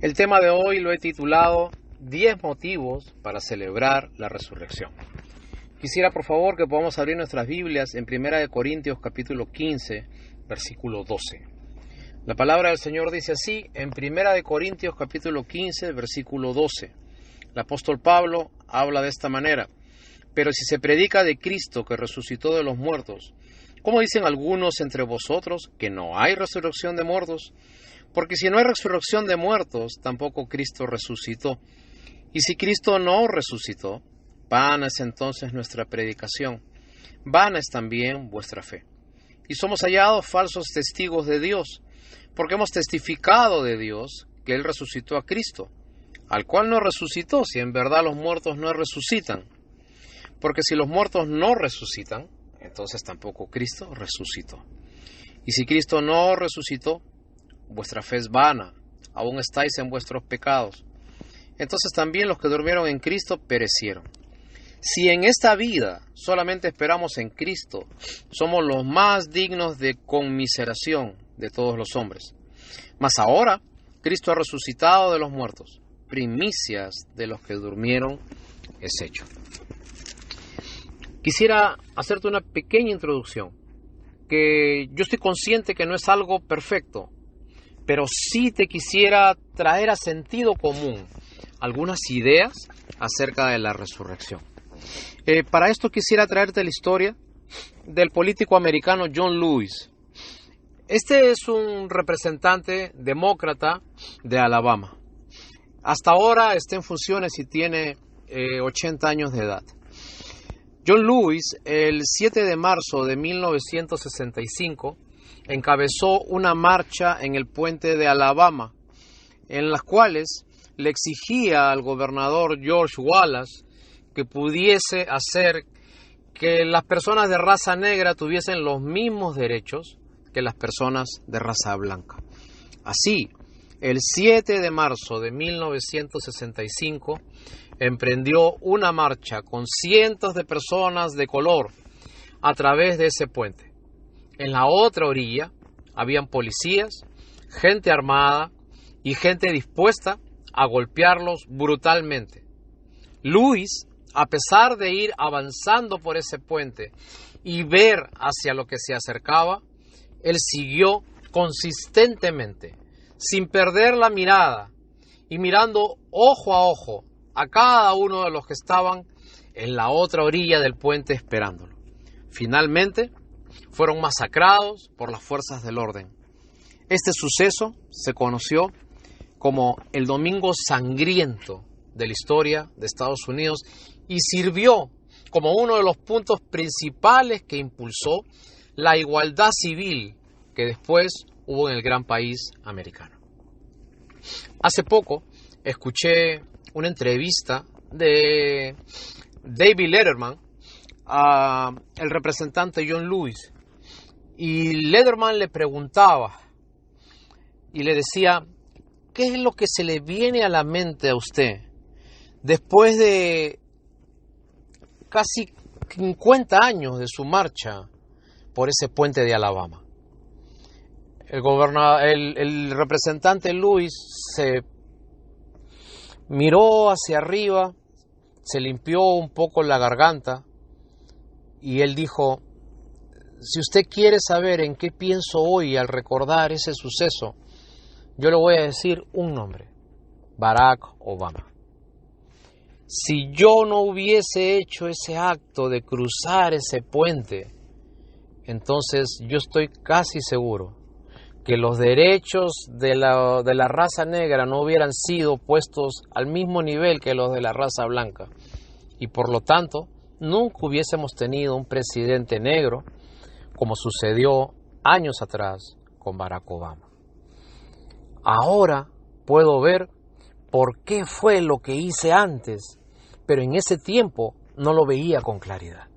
El tema de hoy lo he titulado 10 motivos para celebrar la resurrección. Quisiera por favor que podamos abrir nuestras Biblias en 1 Corintios capítulo 15, versículo 12. La palabra del Señor dice así en 1 Corintios capítulo 15, versículo 12. El apóstol Pablo habla de esta manera: pero si se predica de Cristo que resucitó de los muertos, ¿cómo dicen algunos entre vosotros que no hay resurrección de muertos? Porque si no hay resurrección de muertos, tampoco Cristo resucitó. Y si Cristo no resucitó, vana es entonces nuestra predicación, vana es también vuestra fe. Y somos hallados falsos testigos de Dios, porque hemos testificado de Dios que Él resucitó a Cristo, al cual no resucitó, si en verdad los muertos no resucitan. Porque si los muertos no resucitan, entonces tampoco Cristo resucitó. Y si Cristo no resucitó, vuestra fe es vana, aún estáis en vuestros pecados. Entonces también los que durmieron en Cristo perecieron. Si en esta vida solamente esperamos en Cristo, somos los más dignos de conmiseración de todos los hombres. Mas ahora Cristo ha resucitado de los muertos, primicias de los que durmieron es hecho. Quisiera hacerte una pequeña introducción, que yo estoy consciente que no es algo perfecto, pero sí te quisiera traer a sentido común algunas ideas acerca de la resurrección. Para esto quisiera traerte la historia del político americano John Lewis. Este es un representante demócrata de Alabama. Hasta ahora está en funciones y tiene 80 años de edad. John Lewis, el 7 de marzo de 1965, encabezó una marcha en el puente de Alabama, en las cuales le exigía al gobernador George Wallace que pudiese hacer que las personas de raza negra tuviesen los mismos derechos que las personas de raza blanca. Así, el 7 de marzo de 1965, emprendió una marcha con cientos de personas de color a través de ese puente. En la otra orilla habían policías, gente armada y gente dispuesta a golpearlos brutalmente. Lewis, a pesar de ir avanzando por ese puente y ver hacia lo que se acercaba, él siguió consistentemente, sin perder la mirada y mirando ojo a ojo a cada uno de los que estaban en la otra orilla del puente esperándolo. Finalmente, fueron masacrados por las fuerzas del orden. Este suceso se conoció como el Domingo Sangriento de la historia de Estados Unidos y sirvió como uno de los puntos principales que impulsó la igualdad civil que después hubo en el gran país americano. Hace poco escuché una entrevista de David Letterman a el representante John Lewis, y Letterman le preguntaba y le decía: ¿qué es lo que se le viene a la mente a usted después de casi 50 años de su marcha por ese puente de Alabama? El representante Lewis se miró hacia arriba, se limpió un poco la garganta y él dijo: si usted quiere saber en qué pienso hoy al recordar ese suceso, yo le voy a decir un nombre: Barack Obama. Si yo no hubiese hecho ese acto de cruzar ese puente, entonces yo estoy casi seguro que los derechos de la raza negra no hubieran sido puestos al mismo nivel que los de la raza blanca. Y por lo tanto, nunca hubiésemos tenido un presidente negro como sucedió años atrás con Barack Obama. Ahora puedo ver por qué fue lo que hice antes, pero en ese tiempo no lo veía con claridad.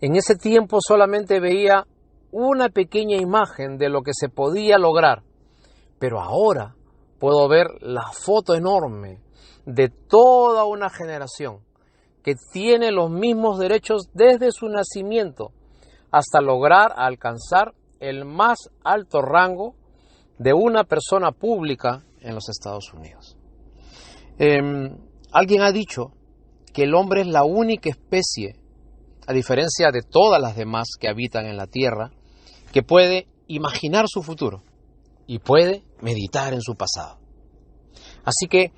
En ese tiempo solamente veía una pequeña imagen de lo que se podía lograr, pero ahora puedo ver la foto enorme de toda una generación que tiene los mismos derechos desde su nacimiento hasta lograr alcanzar el más alto rango de una persona pública en los Estados Unidos. Alguien ha dicho que el hombre es la única especie, a diferencia de todas las demás que habitan en la Tierra, que puede imaginar su futuro y puede meditar en su pasado. Así que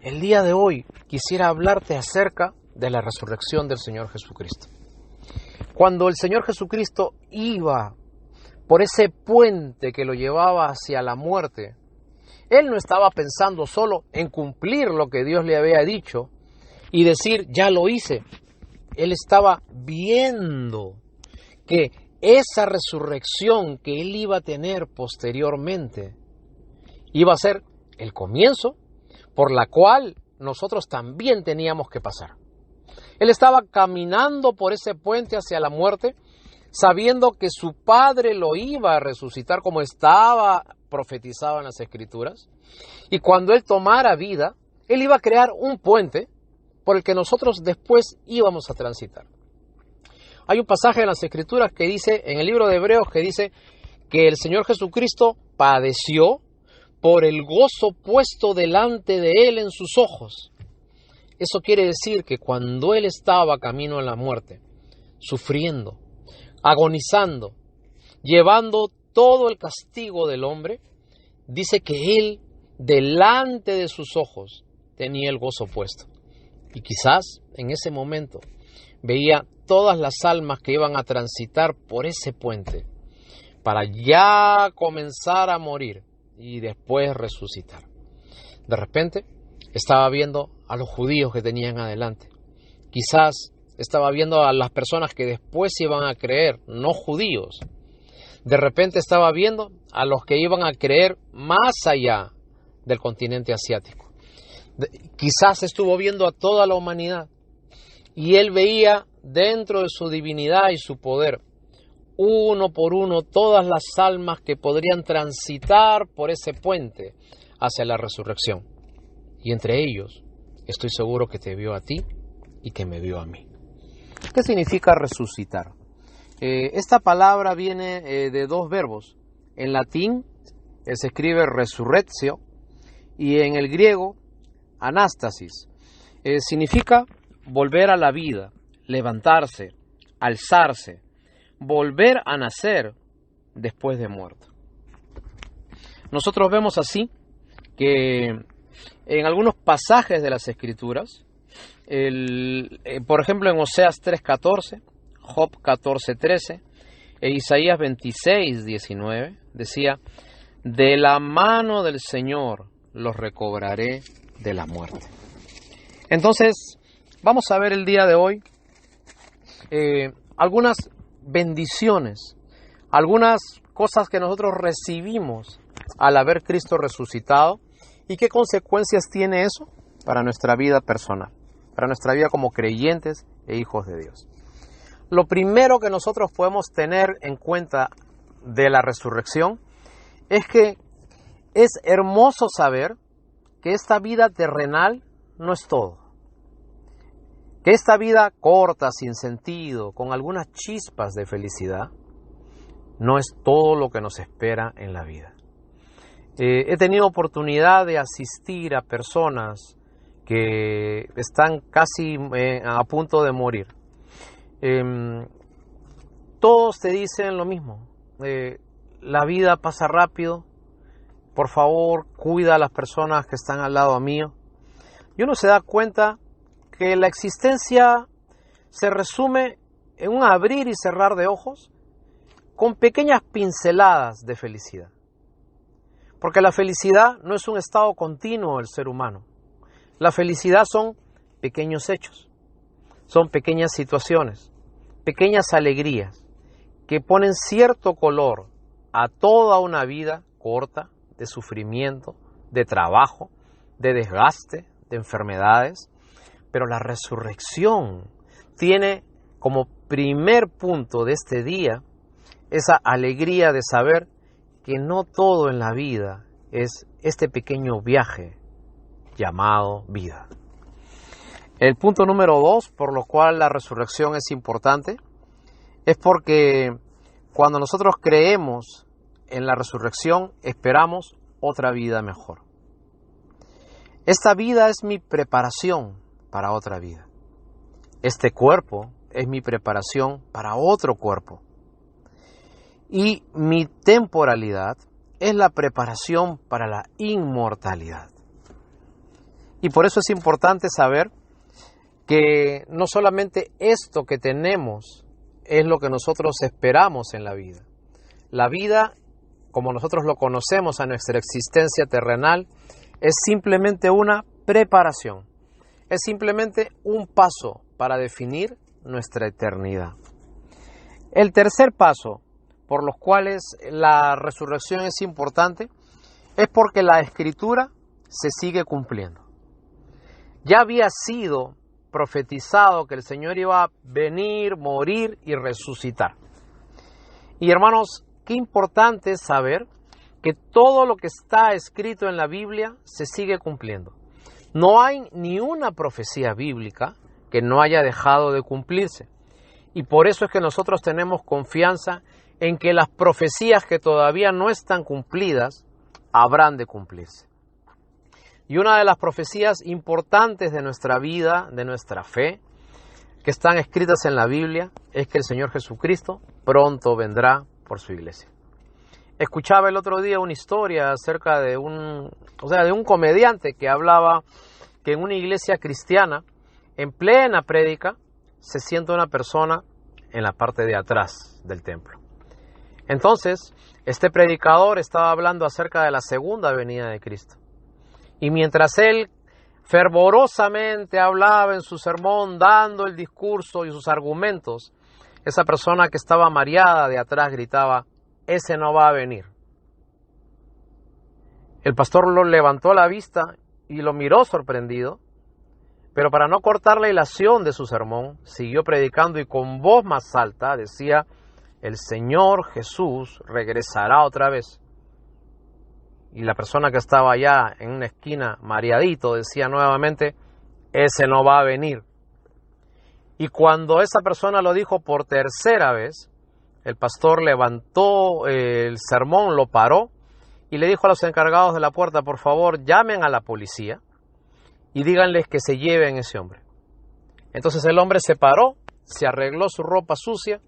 el día de hoy quisiera hablarte acerca de la resurrección del Señor Jesucristo. Cuando el Señor Jesucristo iba por ese puente que lo llevaba hacia la muerte, Él no estaba pensando solo en cumplir lo que Dios le había dicho y decir, ya lo hice. Él estaba viendo que esa resurrección que Él iba a tener posteriormente iba a ser el comienzo por la cual nosotros también teníamos que pasar. Él estaba caminando por ese puente hacia la muerte, sabiendo que su Padre lo iba a resucitar como estaba profetizado en las Escrituras. Y cuando Él tomara vida, Él iba a crear un puente por el que nosotros después íbamos a transitar. Hay un pasaje en las Escrituras que dice, en el libro de Hebreos, que dice que el Señor Jesucristo padeció por el gozo puesto delante de Él en sus ojos. Eso quiere decir que cuando Él estaba camino a la muerte, sufriendo, agonizando, llevando todo el castigo del hombre, dice que Él, delante de sus ojos, tenía el gozo puesto. Y quizás en ese momento veía todas las almas que iban a transitar por ese puente para ya comenzar a morir y después resucitar. De repente estaba viendo a los judíos que tenían adelante. Quizás estaba viendo a las personas que después iban a creer, no judíos. De repente estaba viendo a los que iban a creer más allá del continente asiático. Quizás estuvo viendo a toda la humanidad y Él veía dentro de su divinidad y su poder, uno por uno, todas las almas que podrían transitar por ese puente hacia la resurrección. Y entre ellos, estoy seguro que te vio a ti y que me vio a mí. ¿Qué significa resucitar? Esta palabra viene de dos verbos. En latín se escribe resurrectio y en el griego anástasis. Significa volver a la vida, levantarse, alzarse, volver a nacer después de muerto. Nosotros vemos así que en algunos pasajes de las Escrituras, por ejemplo en Oseas 3:14, Job 14:13 e Isaías 26:19, decía, de la mano del Señor los recobraré de la muerte. Entonces, vamos a ver el día de hoy algunas bendiciones, algunas cosas que nosotros recibimos al haber Cristo resucitado y qué consecuencias tiene eso para nuestra vida personal, para nuestra vida como creyentes e hijos de Dios. Lo primero que nosotros podemos tener en cuenta de la resurrección es que es hermoso saber que esta vida terrenal no es todo. Que esta vida corta, sin sentido, con algunas chispas de felicidad, no es todo lo que nos espera en la vida. He tenido oportunidad de asistir a personas que están casi a punto de morir. Todos te dicen lo mismo. La vida pasa rápido. Por favor, cuida a las personas que están al lado mío. Y uno se da cuenta que la existencia se resume en un abrir y cerrar de ojos con pequeñas pinceladas de felicidad. Porque la felicidad no es un estado continuo del ser humano. La felicidad son pequeños hechos, son pequeñas situaciones, pequeñas alegrías que ponen cierto color a toda una vida corta de sufrimiento, de trabajo, de desgaste, de enfermedades. Pero la resurrección tiene como primer punto de este día esa alegría de saber que no todo en la vida es este pequeño viaje llamado vida. El punto número 2, por lo cual la resurrección es importante, es porque cuando nosotros creemos en la resurrección esperamos otra vida mejor. Esta vida es mi preparación para otra vida. Este cuerpo es mi preparación para otro cuerpo. Y mi temporalidad es la preparación para la inmortalidad. Y por eso es importante saber que no solamente esto que tenemos es lo que nosotros esperamos en la vida. La vida, como nosotros lo conocemos a nuestra existencia terrenal, es simplemente una preparación. Es simplemente un paso para definir nuestra eternidad. El tercer paso por los cuales la resurrección es importante es porque la Escritura se sigue cumpliendo. Ya había sido profetizado que el Señor iba a venir, morir y resucitar. Y hermanos, qué importante es saber que todo lo que está escrito en la Biblia se sigue cumpliendo. No hay ni una profecía bíblica que no haya dejado de cumplirse. Y por eso es que nosotros tenemos confianza en que las profecías que todavía no están cumplidas habrán de cumplirse. Y una de las profecías importantes de nuestra vida, de nuestra fe, que están escritas en la Biblia, es que el Señor Jesucristo pronto vendrá por su iglesia. Escuchaba el otro día una historia acerca de un comediante que hablaba que en una iglesia cristiana, en plena prédica, se sienta una persona en la parte de atrás del templo. Entonces, este predicador estaba hablando acerca de la segunda venida de Cristo. Y mientras él fervorosamente hablaba en su sermón, dando el discurso y sus argumentos, esa persona que estaba mareada de atrás gritaba: ese no va a venir. El pastor lo levantó la vista y lo miró sorprendido, pero para no cortar la hilación de su sermón, siguió predicando y con voz más alta decía: el Señor Jesús regresará otra vez. Y la persona que estaba allá en una esquina mareadito decía nuevamente: ese no va a venir. Y cuando esa persona lo dijo por tercera vez, el pastor levantó el sermón, lo paró y le dijo a los encargados de la puerta: por favor, llamen a la policía y díganles que se lleven ese hombre. Entonces el hombre se paró, se arregló su ropa sucia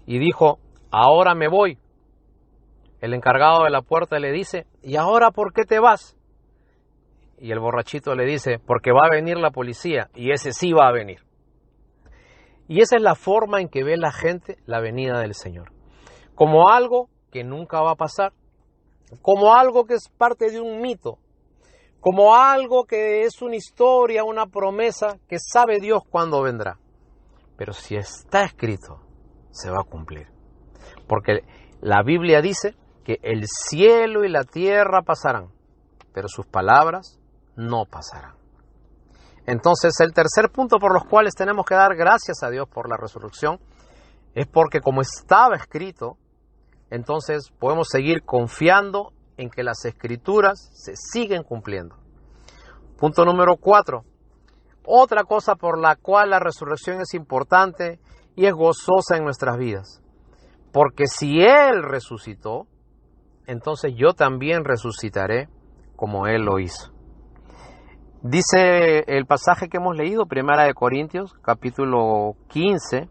y dijo: ahora me voy. El encargado de la puerta le dice: ¿y ahora por qué te vas? Y el borrachito le dice: porque va a venir la policía, y ese sí va a venir. Y esa es la forma en que ve la gente la venida del Señor. Como algo que nunca va a pasar, como algo que es parte de un mito, como algo que es una historia, una promesa que sabe Dios cuándo vendrá. Pero si está escrito, se va a cumplir. Porque la Biblia dice que el cielo y la tierra pasarán, pero sus palabras no pasarán. Entonces, el tercer punto por los cuales tenemos que dar gracias a Dios por la resurrección es porque como estaba escrito, entonces podemos seguir confiando en que las escrituras se siguen cumpliendo. Punto número 4. Otra cosa por la cual la resurrección es importante y es gozosa en nuestras vidas. Porque si Él resucitó, entonces yo también resucitaré como Él lo hizo. Dice el pasaje que hemos leído, 1 Corintios, capítulo 15,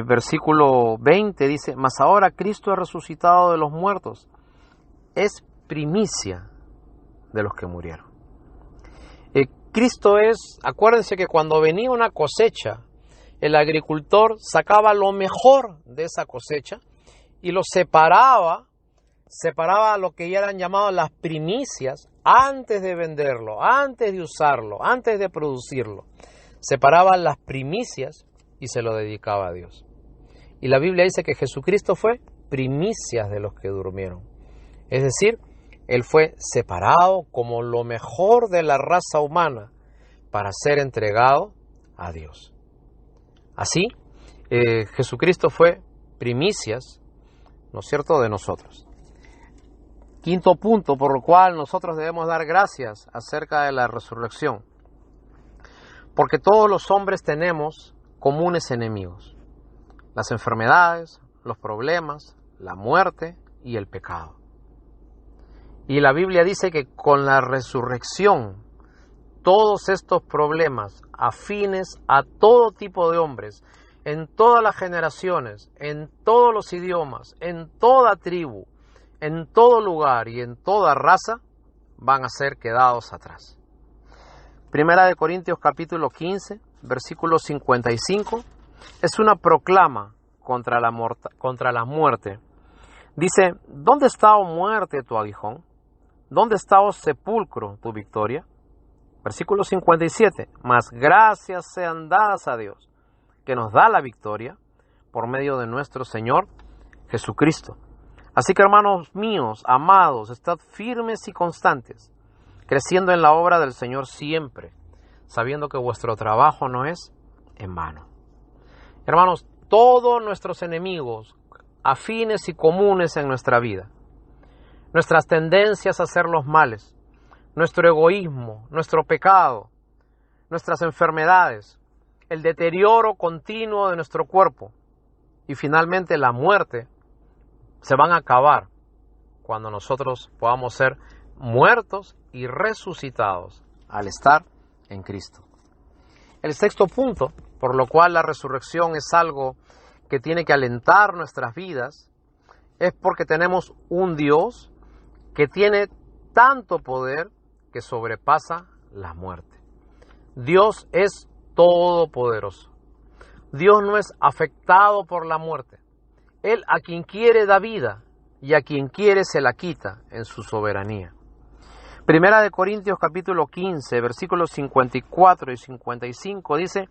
versículo 20, dice: mas ahora Cristo ha resucitado de los muertos, es primicia de los que murieron. Cristo es, acuérdense que cuando venía una cosecha, el agricultor sacaba lo mejor de esa cosecha y lo separaba lo que ya eran llamadas las primicias antes de venderlo, antes de usarlo, antes de producirlo. Separaba las primicias y se lo dedicaba a Dios. Y la Biblia dice que Jesucristo fue primicias de los que durmieron. Es decir, Él fue separado como lo mejor de la raza humana para ser entregado a Dios. Así, Jesucristo fue primicias, ¿no es cierto?, de nosotros. Quinto punto por lo cual nosotros debemos dar gracias acerca de la resurrección. Porque todos los hombres tenemos comunes enemigos: las enfermedades, los problemas, la muerte y el pecado. Y la Biblia dice que con la resurrección, todos estos problemas afines a todo tipo de hombres, en todas las generaciones, en todos los idiomas, en toda tribu, en todo lugar y en toda raza, van a ser quedados atrás. Primera de Corintios capítulo 15, versículo 55, es una proclama contra la muerte. Dice, ¿dónde está, oh muerte, tu aguijón? ¿Dónde está, oh sepulcro, tu victoria? Versículo 57, mas gracias sean dadas a Dios, que nos da la victoria por medio de nuestro Señor Jesucristo. Así que, hermanos míos, amados, estad firmes y constantes, creciendo en la obra del Señor siempre, sabiendo que vuestro trabajo no es en vano. Hermanos, todos nuestros enemigos, afines y comunes en nuestra vida, nuestras tendencias a hacer los males, nuestro egoísmo, nuestro pecado, nuestras enfermedades, el deterioro continuo de nuestro cuerpo y finalmente la muerte, se van a acabar cuando nosotros podamos ser muertos y resucitados al estar en Cristo. El sexto punto, por lo cual la resurrección es algo que tiene que alentar nuestras vidas, es porque tenemos un Dios que tiene tanto poder que sobrepasa la muerte. Dios es todopoderoso. Dios no es afectado por la muerte. Él a quien quiere da vida y a quien quiere se la quita en su soberanía. Primera de Corintios capítulo 15, versículos 54 y 55 dice,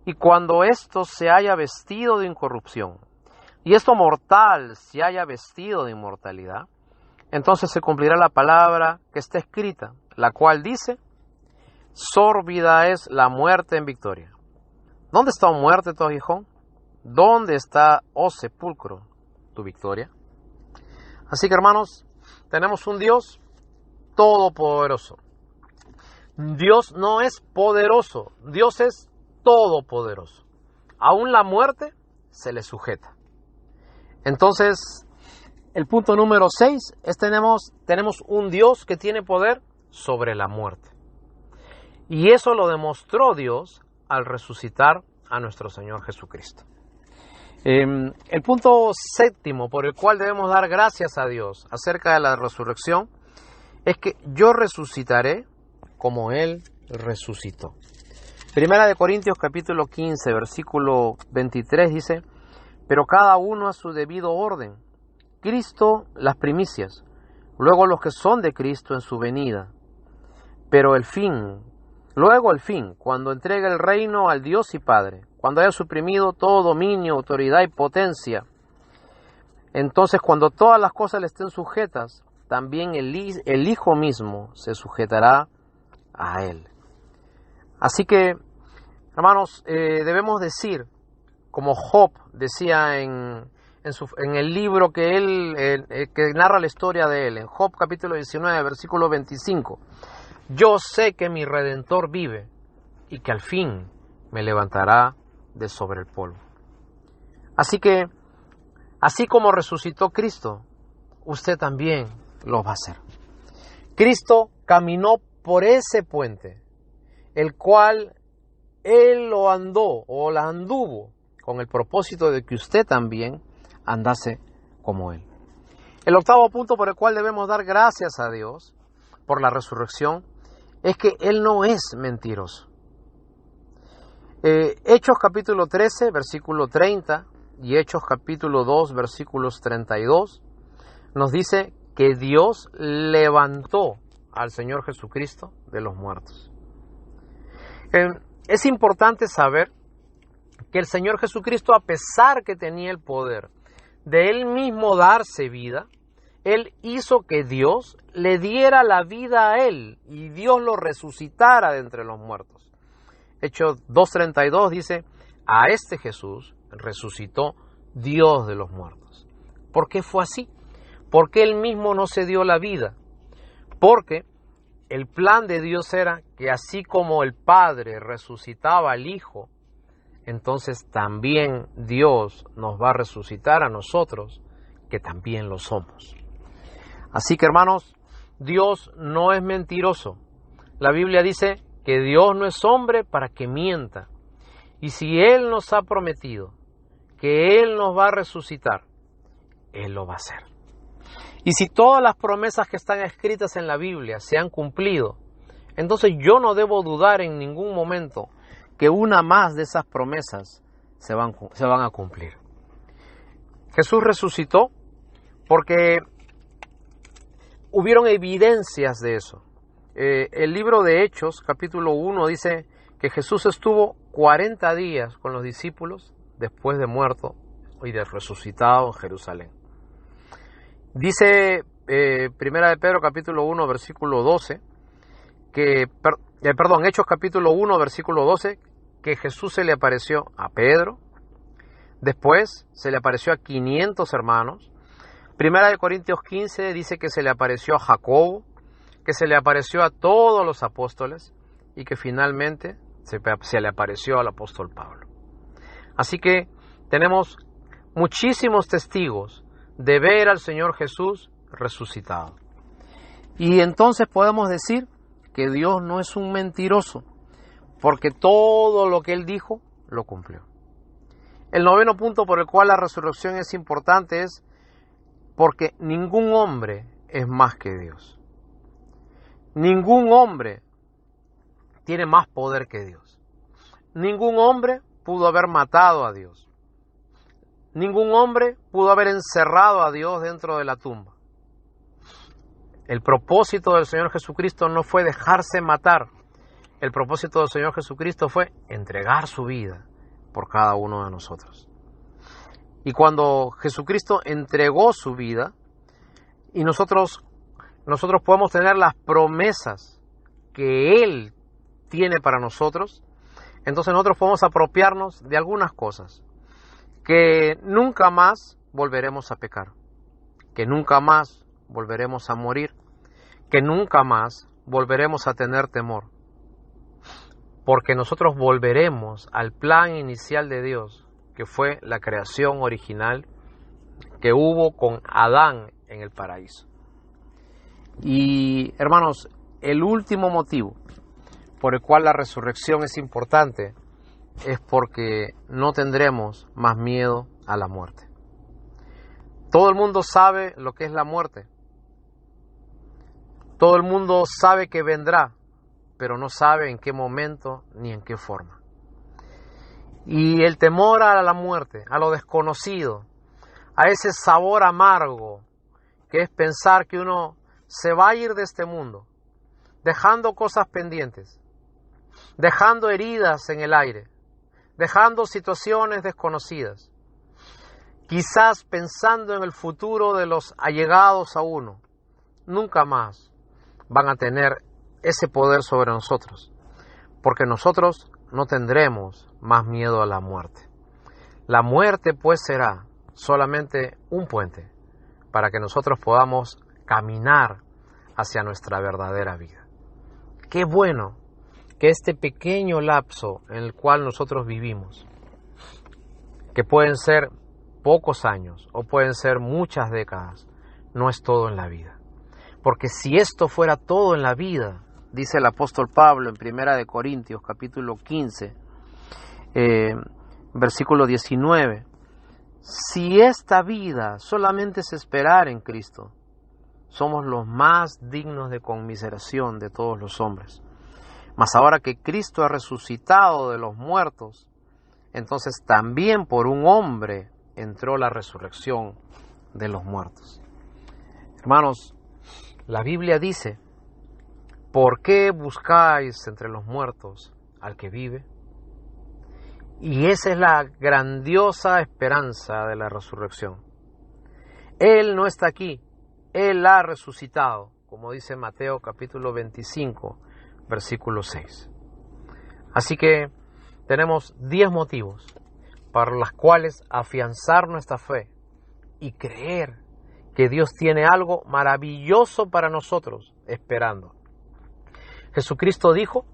y cuando esto se haya vestido de incorrupción y esto mortal se haya vestido de inmortalidad, entonces se cumplirá la palabra que está escrita, la cual dice, sórbida es la muerte en victoria. ¿Dónde está, oh muerte, tu aguijón? ¿Dónde está, oh sepulcro, tu victoria? Así que, hermanos, tenemos un Dios todopoderoso. Dios no es poderoso, Dios es todopoderoso. Aún la muerte se le sujeta. Entonces, el punto número 6 es tenemos un Dios que tiene poder sobre la muerte. Y eso lo demostró Dios al resucitar a nuestro Señor Jesucristo. El punto séptimo por el cual debemos dar gracias a Dios acerca de la resurrección es que yo resucitaré como Él resucitó. Primera de Corintios capítulo 15, versículo 23 dice, pero cada uno a su debido orden, Cristo las primicias, luego los que son de Cristo en su venida, pero luego el fin, cuando entregue el reino al Dios y Padre, cuando haya suprimido todo dominio, autoridad y potencia, entonces cuando todas las cosas le estén sujetas, también el Hijo mismo se sujetará a Él. Así que, hermanos, debemos decir, como Job decía en el libro que narra la historia de él, en Job capítulo 19, versículo 25, yo sé que mi Redentor vive y que al fin me levantará de sobre el polvo. Así que, así como resucitó Cristo, usted también lo va a hacer. Cristo caminó por ese puente, el cual Él lo andó o la anduvo con el propósito de que usted también andase como Él. El octavo punto por el cual debemos dar gracias a Dios por la resurrección es que Él no es mentiroso. Hechos capítulo 13, versículo 30 y Hechos capítulo 2, versículos 32 nos dice que Dios levantó al Señor Jesucristo de los muertos. Es importante saber que el Señor Jesucristo, a pesar que tenía el poder de Él mismo darse vida, Él hizo que Dios le diera la vida a Él y Dios lo resucitara de entre los muertos. Hechos 2:32 dice, a este Jesús resucitó Dios de los muertos. ¿Por qué fue así? Porque Él mismo no se dio la vida. Porque el plan de Dios era que así como el Padre resucitaba al Hijo, entonces también Dios nos va a resucitar a nosotros que también lo somos. Así que, hermanos, Dios no es mentiroso. La Biblia dice que Dios no es hombre para que mienta. Y si Él nos ha prometido que Él nos va a resucitar, Él lo va a hacer. Y si todas las promesas que están escritas en la Biblia se han cumplido, entonces yo no debo dudar en ningún momento que una más de esas promesas se van a cumplir. Jesús resucitó porque hubieron evidencias de eso. El libro de Hechos, capítulo 1, dice que Jesús estuvo 40 días con los discípulos después de muerto y de resucitado en Jerusalén. Dice Primera de Pedro, capítulo 1, versículo 12, Hechos capítulo 1, versículo 12, que Jesús se le apareció a Pedro, después se le apareció a 500 hermanos. Primera de Corintios 15 dice que se le apareció a Jacobo, que se le apareció a todos los apóstoles y que finalmente se le apareció al apóstol Pablo. Así que tenemos muchísimos testigos de ver al Señor Jesús resucitado. Y entonces podemos decir que Dios no es un mentiroso, porque todo lo que Él dijo, lo cumplió. El noveno punto por el cual la resurrección es importante es porque ningún hombre es más que Dios. Ningún hombre tiene más poder que Dios. Ningún hombre pudo haber matado a Dios. Ningún hombre pudo haber encerrado a Dios dentro de la tumba. El propósito del Señor Jesucristo no fue dejarse matar. El propósito del Señor Jesucristo fue entregar su vida por cada uno de nosotros. Y cuando Jesucristo entregó su vida y nosotros podemos tener las promesas que Él tiene para nosotros, entonces nosotros podemos apropiarnos de algunas cosas, que nunca más volveremos a pecar, que nunca más volveremos a morir, que nunca más volveremos a tener temor, porque nosotros volveremos al plan inicial de Dios, que fue la creación original que hubo con Adán en el paraíso. Y hermanos, el último motivo por el cual la resurrección es importante es porque no tendremos más miedo a la muerte. Todo el mundo sabe lo que es la muerte. Todo el mundo sabe que vendrá, pero no sabe en qué momento ni en qué forma. Y el temor a la muerte, a lo desconocido, a ese sabor amargo que es pensar que uno se va a ir de este mundo, dejando cosas pendientes, dejando heridas en el aire, dejando situaciones desconocidas, quizás pensando en el futuro de los allegados a uno, nunca más van a tener ese poder sobre nosotros, porque nosotros no tendremos más miedo a la muerte. La muerte pues será solamente un puente para que nosotros podamos caminar hacia nuestra verdadera vida. Qué bueno que este pequeño lapso en el cual nosotros vivimos, que pueden ser pocos años o pueden ser muchas décadas, no es todo en la vida. Porque si esto fuera todo en la vida, dice el apóstol Pablo en Primera de Corintios, capítulo 15, versículo 19, si esta vida solamente es esperar en Cristo, somos los más dignos de conmiseración de todos los hombres. Mas ahora que Cristo ha resucitado de los muertos, entonces también por un hombre entró la resurrección de los muertos. Hermanos, la Biblia dice, ¿por qué buscáis entre los muertos al que vive? Y esa es la grandiosa esperanza de la resurrección. Él no está aquí, Él ha resucitado, como dice Mateo capítulo 25, versículo 6. Así que tenemos 10 motivos para los cuales afianzar nuestra fe y creer que Dios tiene algo maravilloso para nosotros esperando. Jesucristo dijo,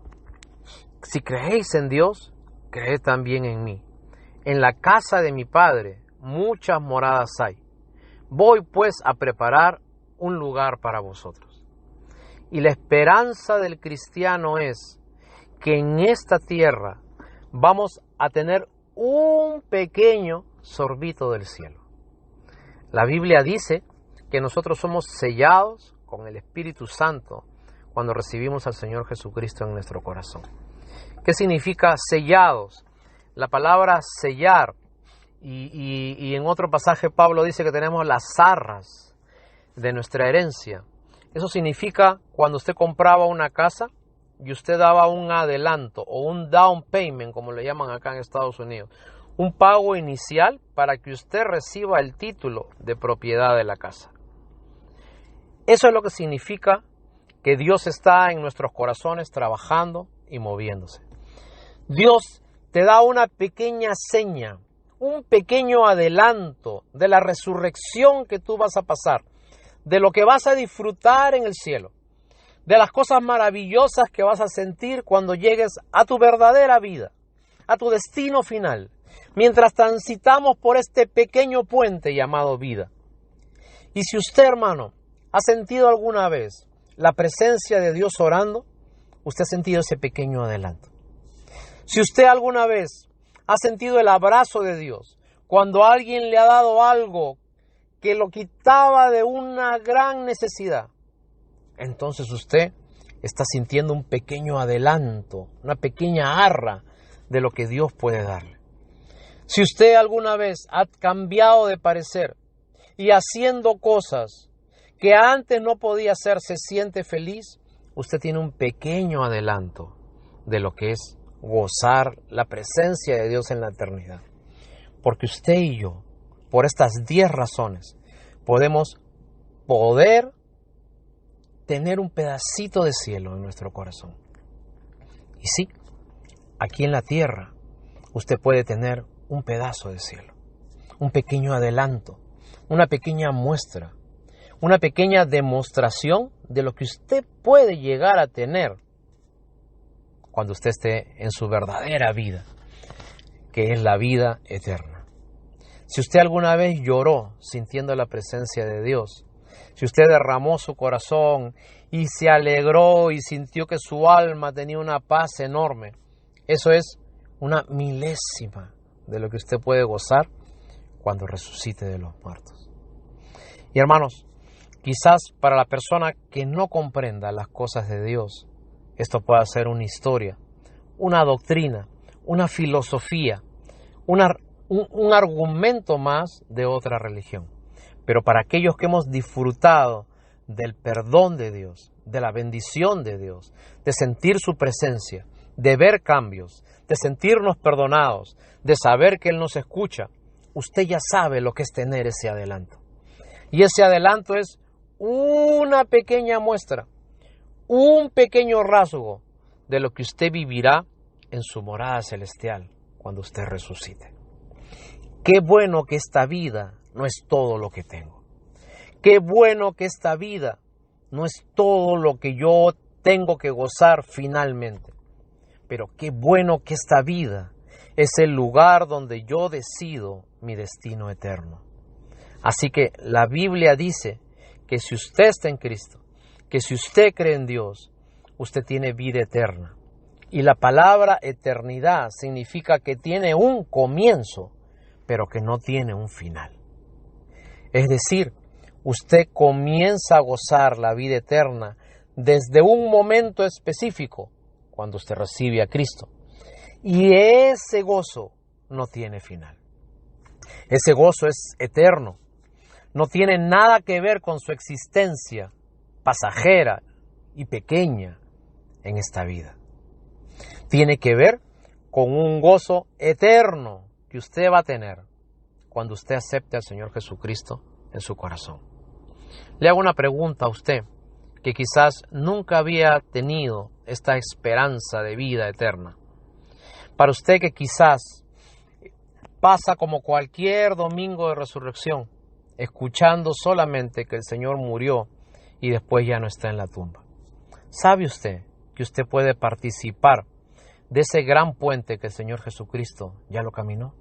si creéis en Dios, creed también en mí. En la casa de mi Padre muchas moradas hay. voy pues a preparar un lugar para vosotros. Y la esperanza del cristiano es que en esta tierra vamos a tener un pequeño sorbito del cielo. La Biblia dice que nosotros somos sellados con el Espíritu Santo cuando recibimos al Señor Jesucristo en nuestro corazón. ¿Qué significa sellados? La palabra sellar, y en otro pasaje Pablo dice que tenemos las arras de nuestra herencia. Eso significa cuando usted compraba una casa y usted daba un adelanto o un down payment, como le llaman acá en Estados Unidos, un pago inicial para que usted reciba el título de propiedad de la casa. Eso es lo que significa que Dios está en nuestros corazones trabajando y moviéndose. Dios te da una pequeña seña, un pequeño adelanto de la resurrección que tú vas a pasar, de lo que vas a disfrutar en el cielo, de las cosas maravillosas que vas a sentir cuando llegues a tu verdadera vida, a tu destino final, mientras transitamos por este pequeño puente llamado vida. Y si usted, hermano, ha sentido alguna vez la presencia de Dios orando, usted ha sentido ese pequeño adelanto. Si usted alguna vez ha sentido el abrazo de Dios, cuando alguien le ha dado algo que lo quitaba de una gran necesidad, entonces usted está sintiendo un pequeño adelanto, una pequeña arra de lo que Dios puede darle. Si usted alguna vez ha cambiado de parecer y haciendo cosas que antes no podía hacer, se siente feliz, usted tiene un pequeño adelanto de lo que es gozar la presencia de Dios en la eternidad. Porque usted y yo, por estas 10 razones, podemos tener un pedacito de cielo en nuestro corazón. Y sí, aquí en la tierra, usted puede tener un pedazo de cielo, un pequeño adelanto, una pequeña muestra, una pequeña demostración de lo que usted puede llegar a tener cuando usted esté en su verdadera vida, que es la vida eterna. Si usted alguna vez lloró sintiendo la presencia de Dios, si usted derramó su corazón y se alegró y sintió que su alma tenía una paz enorme, eso es una milésima de lo que usted puede gozar cuando resucite de los muertos. Y hermanos, quizás para la persona que no comprenda las cosas de Dios, esto puede ser una historia, una doctrina, una filosofía, un argumento más de otra religión. Pero para aquellos que hemos disfrutado del perdón de Dios, de la bendición de Dios, de sentir su presencia, de ver cambios, de sentirnos perdonados, de saber que Él nos escucha, usted ya sabe lo que es tener ese adelanto. Y ese adelanto es una pequeña muestra, un pequeño rasgo de lo que usted vivirá en su morada celestial cuando usted resucite. Qué bueno que esta vida no es todo lo que tengo. Qué bueno que esta vida no es todo lo que yo tengo que gozar finalmente. Pero qué bueno que esta vida es el lugar donde yo decido mi destino eterno. Así que la Biblia dice que si usted está en Cristo, que si usted cree en Dios, usted tiene vida eterna. Y la palabra eternidad significa que tiene un comienzo, pero que no tiene un final. Es decir, usted comienza a gozar la vida eterna desde un momento específico, cuando usted recibe a Cristo. Y ese gozo no tiene final. Ese gozo es eterno. No tiene nada que ver con su existencia pasajera y pequeña en esta vida. Tiene que ver con un gozo eterno que usted va a tener cuando usted acepte al Señor Jesucristo en su corazón. Le hago una pregunta a usted que quizás nunca había tenido esta esperanza de vida eterna. Para usted que quizás pasa como cualquier domingo de resurrección, escuchando solamente que el Señor murió y después ya no está en la tumba. ¿Sabe usted que usted puede participar de ese gran puente que el Señor Jesucristo ya lo caminó?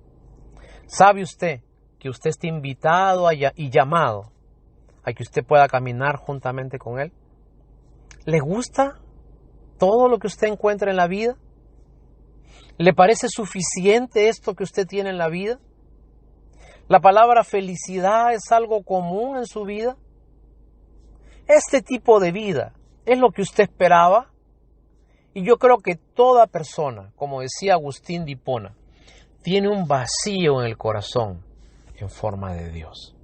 ¿Sabe usted que usted esté invitado y llamado a que usted pueda caminar juntamente con Él? ¿Le gusta todo lo que usted encuentra en la vida? ¿Le parece suficiente esto que usted tiene en la vida? ¿La palabra felicidad es algo común en su vida? ¿Este tipo de vida es lo que usted esperaba? Y yo creo que toda persona, como decía Agustín de Hipona, tiene un vacío en el corazón en forma de Dios.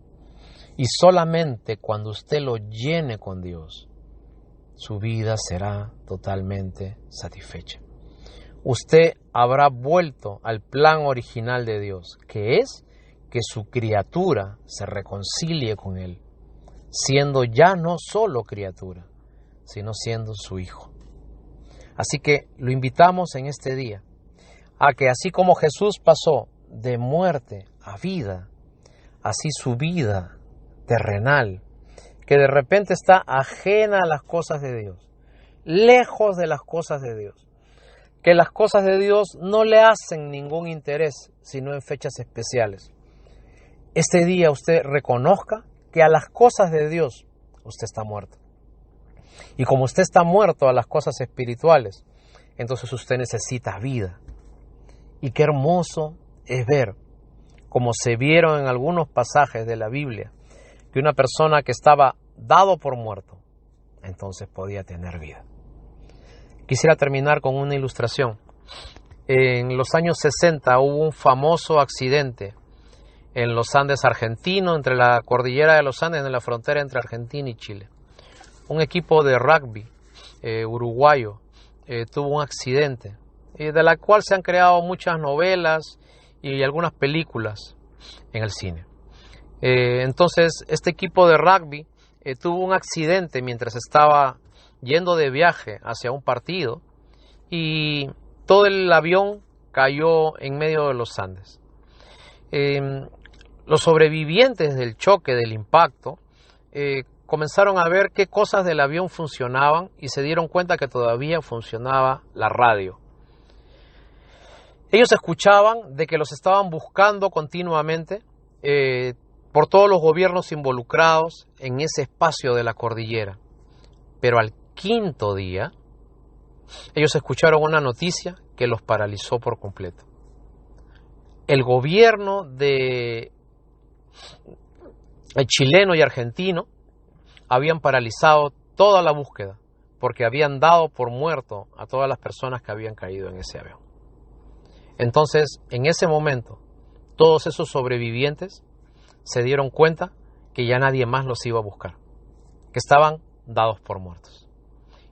Y solamente cuando usted lo llene con Dios, su vida será totalmente satisfecha. Usted habrá vuelto al plan original de Dios, que es que su criatura se reconcilie con Él, siendo ya no solo criatura, sino siendo su hijo. Así que lo invitamos en este día a que así como Jesús pasó de muerte a vida, así su vida terrenal, que de repente está ajena a las cosas de Dios, lejos de las cosas de Dios, que las cosas de Dios no le hacen ningún interés, sino en fechas especiales. Este día usted reconozca que a las cosas de Dios usted está muerto. Y como usted está muerto a las cosas espirituales, entonces usted necesita vida. Y qué hermoso es ver, como se vieron en algunos pasajes de la Biblia, que una persona que estaba dado por muerto, entonces podía tener vida. Quisiera terminar con una ilustración. En los años 60 hubo un famoso accidente en los Andes argentinos, entre la cordillera de los Andes, en la frontera entre Argentina y Chile. Un equipo de rugby uruguayo tuvo un accidente, de la cual se han creado muchas novelas y algunas películas en el cine. Entonces, este equipo de rugby tuvo un accidente mientras estaba yendo de viaje hacia un partido y todo el avión cayó en medio de los Andes. Los sobrevivientes del choque, del impacto, comenzaron a ver qué cosas del avión funcionaban y se dieron cuenta que todavía funcionaba la radio. Ellos escuchaban de que los estaban buscando continuamente por todos los gobiernos involucrados en ese espacio de la cordillera. Pero al quinto día, ellos escucharon una noticia que los paralizó por completo. El gobierno chileno y argentino habían paralizado toda la búsqueda porque habían dado por muerto a todas las personas que habían caído en ese avión. Entonces, en ese momento, todos esos sobrevivientes se dieron cuenta que ya nadie más los iba a buscar, que estaban dados por muertos.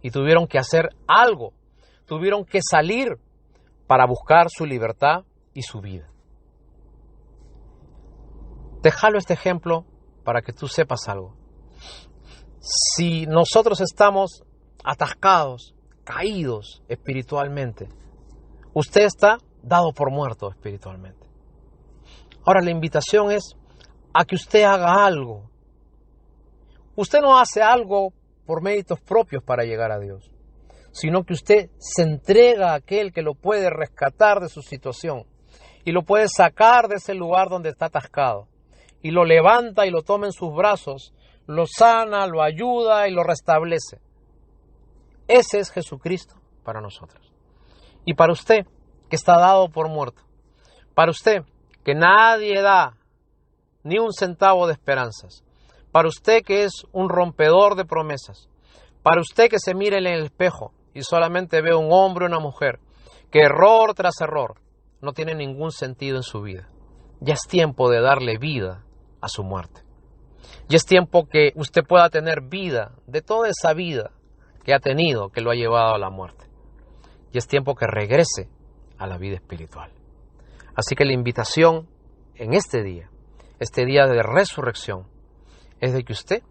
Y tuvieron que hacer algo, tuvieron que salir para buscar su libertad y su vida. Déjalo este ejemplo para que tú sepas algo. Si nosotros estamos atascados, caídos espiritualmente, usted está dado por muerto espiritualmente. Ahora la invitación es a que usted haga algo. Usted no hace algo por méritos propios para llegar a Dios, sino que usted se entrega a aquel que lo puede rescatar de su situación y lo puede sacar de ese lugar donde está atascado y lo levanta y lo toma en sus brazos, lo sana, lo ayuda y lo restablece. Ese es Jesucristo para nosotros. Y para usted que está dado por muerto, para usted que nadie da ni un centavo de esperanzas, para usted que es un rompedor de promesas, para usted que se mira en el espejo y solamente ve un hombre o una mujer que error tras error no tiene ningún sentido en su vida, ya es tiempo de darle vida a su muerte. Ya es tiempo que usted pueda tener vida de toda esa vida que ha tenido, que lo ha llevado a la muerte. Ya es tiempo que regrese a la vida espiritual. Así que la invitación en este día de resurrección, es de que usted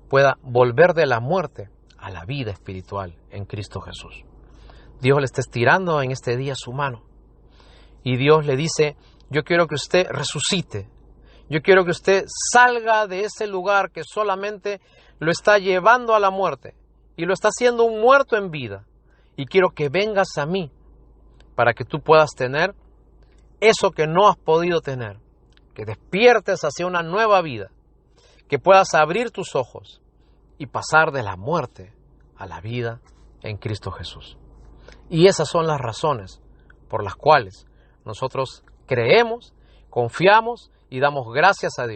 pueda volver de la muerte a la vida espiritual en Cristo Jesús. Dios le está estirando en este día su mano y Dios le dice: yo quiero que usted resucite. Yo quiero que usted salga de ese lugar que solamente lo está llevando a la muerte y lo está haciendo un muerto en vida. Y quiero que vengas a mí para que tú puedas tener eso que no has podido tener, que despiertes hacia una nueva vida, que puedas abrir tus ojos y pasar de la muerte a la vida en Cristo Jesús. Y esas son las razones por las cuales nosotros creemos, confiamos y damos gracias a Dios